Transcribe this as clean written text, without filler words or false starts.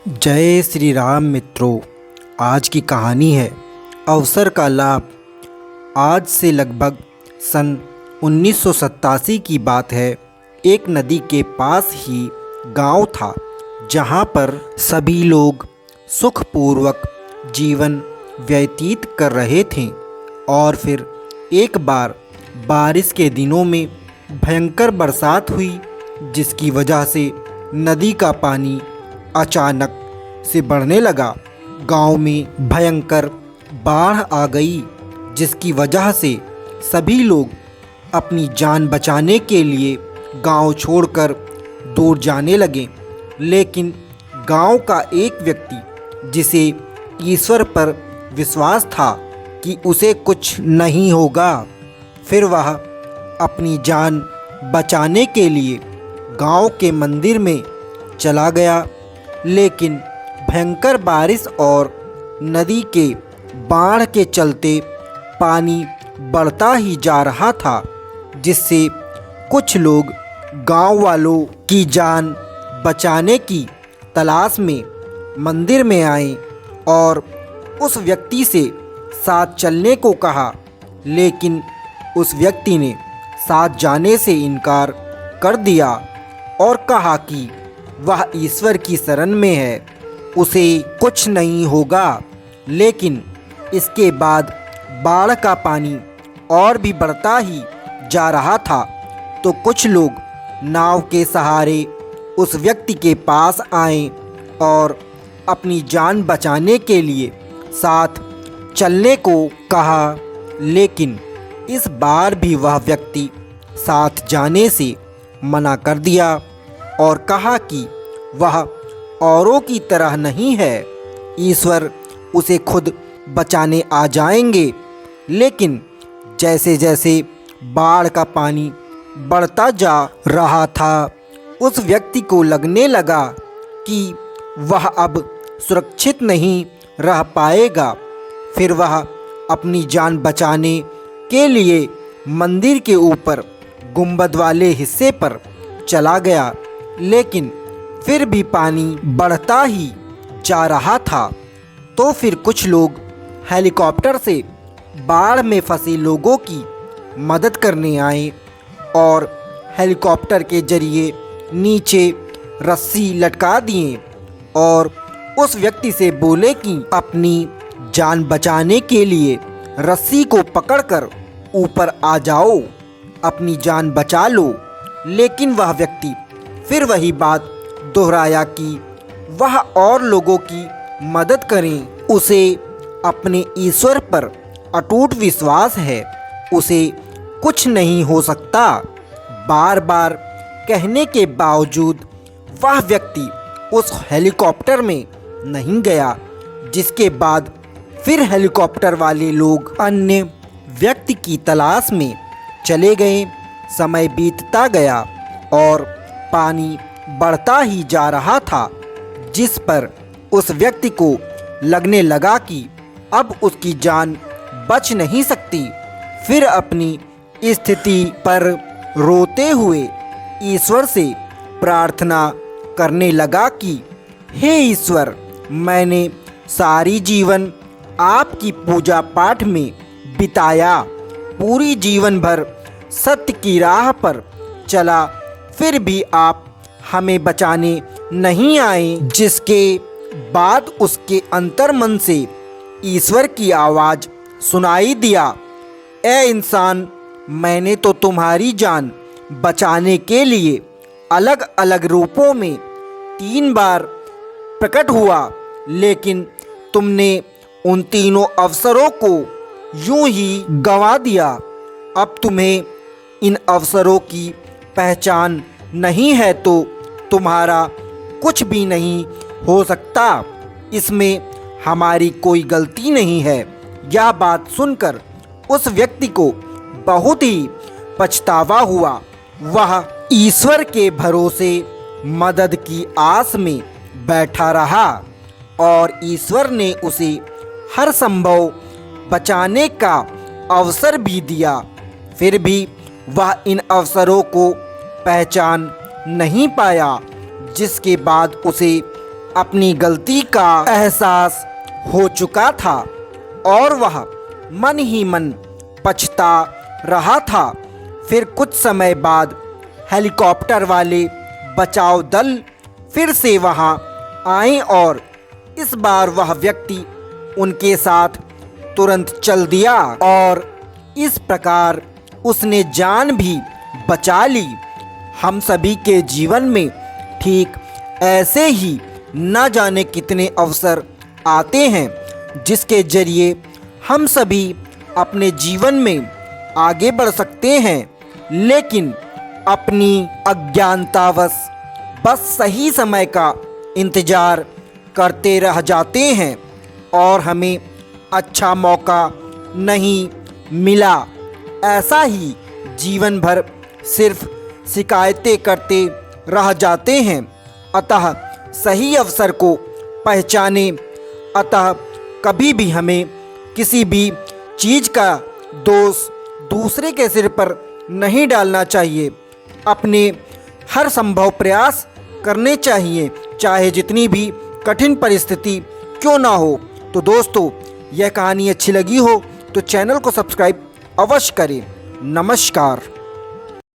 जय श्री राम मित्रों। आज की कहानी है अवसर का लाभ। आज से लगभग सन 1987 की बात है। एक नदी के पास ही गांव था जहां पर सभी लोग सुखपूर्वक जीवन व्यतीत कर रहे थे। और फिर एक बार बारिश के दिनों में भयंकर बरसात हुई, जिसकी वजह से नदी का पानी अचानक से बढ़ने लगा। गांव में भयंकर बाढ़ आ गई, जिसकी वजह से सभी लोग अपनी जान बचाने के लिए गांव छोड़कर दूर जाने लगे। लेकिन गांव का एक व्यक्ति, जिसे ईश्वर पर विश्वास था कि उसे कुछ नहीं होगा, फिर वह अपनी जान बचाने के लिए गांव के मंदिर में चला गया। लेकिन भयंकर बारिश और नदी के बाढ़ के चलते पानी बढ़ता ही जा रहा था, जिससे कुछ लोग गांव वालों की जान बचाने की तलाश में मंदिर में आए और उस व्यक्ति से साथ चलने को कहा। लेकिन उस व्यक्ति ने साथ जाने से इनकार कर दिया और कहा कि वह ईश्वर की शरण में है, उसे कुछ नहीं होगा। लेकिन इसके बाद बाढ़ का पानी और भी बढ़ता ही जा रहा था, तो कुछ लोग नाव के सहारे उस व्यक्ति के पास आए और अपनी जान बचाने के लिए साथ चलने को कहा। लेकिन इस बार भी वह व्यक्ति साथ जाने से मना कर दिया और कहा कि वह औरों की तरह नहीं है, ईश्वर उसे खुद बचाने आ जाएंगे। लेकिन जैसे जैसे बाढ़ का पानी बढ़ता जा रहा था, उस व्यक्ति को लगने लगा कि वह अब सुरक्षित नहीं रह पाएगा। फिर वह अपनी जान बचाने के लिए मंदिर के ऊपर गुंबद वाले हिस्से पर चला गया। लेकिन फिर भी पानी बढ़ता ही जा रहा था। तो फिर कुछ लोग हेलीकॉप्टर से बाढ़ में फंसे लोगों की मदद करने आए और हेलीकॉप्टर के जरिए नीचे रस्सी लटका दिए और उस व्यक्ति से बोले कि अपनी जान बचाने के लिए रस्सी को पकड़कर ऊपर आ जाओ, अपनी जान बचा लो। लेकिन वह व्यक्ति फिर वही बात दोहराया कि वह और लोगों की मदद करें, उसे अपने ईश्वर पर अटूट विश्वास है, उसे कुछ नहीं हो सकता। बार बार कहने के बावजूद वह व्यक्ति उस हेलीकॉप्टर में नहीं गया, जिसके बाद फिर हेलीकॉप्टर वाले लोग अन्य व्यक्ति की तलाश में चले गए। समय बीतता गया और पानी बढ़ता ही जा रहा था, जिस पर उस व्यक्ति को लगने लगा कि अब उसकी जान बच नहीं सकती। फिर अपनी स्थिति पर रोते हुए ईश्वर से प्रार्थना करने लगा कि हे ईश्वर, मैंने सारी जीवन आपकी पूजा पाठ में बिताया, पूरी जीवन भर सत्य की राह पर चला, फिर भी आप हमें बचाने नहीं आए। जिसके बाद उसके अंतर्मन से ईश्वर की आवाज़ सुनाई दिया, ए इंसान, मैंने तो तुम्हारी जान बचाने के लिए अलग अलग रूपों में 3 बार प्रकट हुआ, लेकिन तुमने उन तीनों अवसरों को यूं ही गंवा दिया। अब तुम्हें इन अवसरों की पहचान नहीं है तो तुम्हारा कुछ भी नहीं हो सकता, इसमें हमारी कोई गलती नहीं है। यह बात सुनकर उस व्यक्ति को बहुत ही पछतावा हुआ। वह ईश्वर के भरोसे मदद की आस में बैठा रहा और ईश्वर ने उसे हर संभव बचाने का अवसर भी दिया। फिर भी वह इन अवसरों को पहचान नहीं पाया, जिसके बाद उसे अपनी गलती का एहसास हो चुका था और वह मन ही मन पछता रहा था। फिर कुछ समय बाद हेलीकॉप्टर वाले बचाव दल फिर से वहां आए और इस बार वह व्यक्ति उनके साथ तुरंत चल दिया और इस प्रकार उसने जान भी बचा ली। हम सभी के जीवन में ठीक ऐसे ही न जाने कितने अवसर आते हैं जिसके जरिए हम सभी अपने जीवन में आगे बढ़ सकते हैं, लेकिन अपनी अज्ञानतावश बस सही समय का इंतज़ार करते रह जाते हैं और हमें अच्छा मौका नहीं मिला। ऐसा ही जीवन भर सिर्फ शिकायतें करते रह जाते हैं। अतः सही अवसर को पहचाने। अतः कभी भी हमें किसी भी चीज़ का दोष दूसरे के सिर पर नहीं डालना चाहिए। अपने हर संभव प्रयास करने चाहिए, चाहे जितनी भी कठिन परिस्थिति क्यों ना हो। तो दोस्तों, यह कहानी अच्छी लगी हो तो चैनल को सब्सक्राइब अवश्य करें। नमस्कार।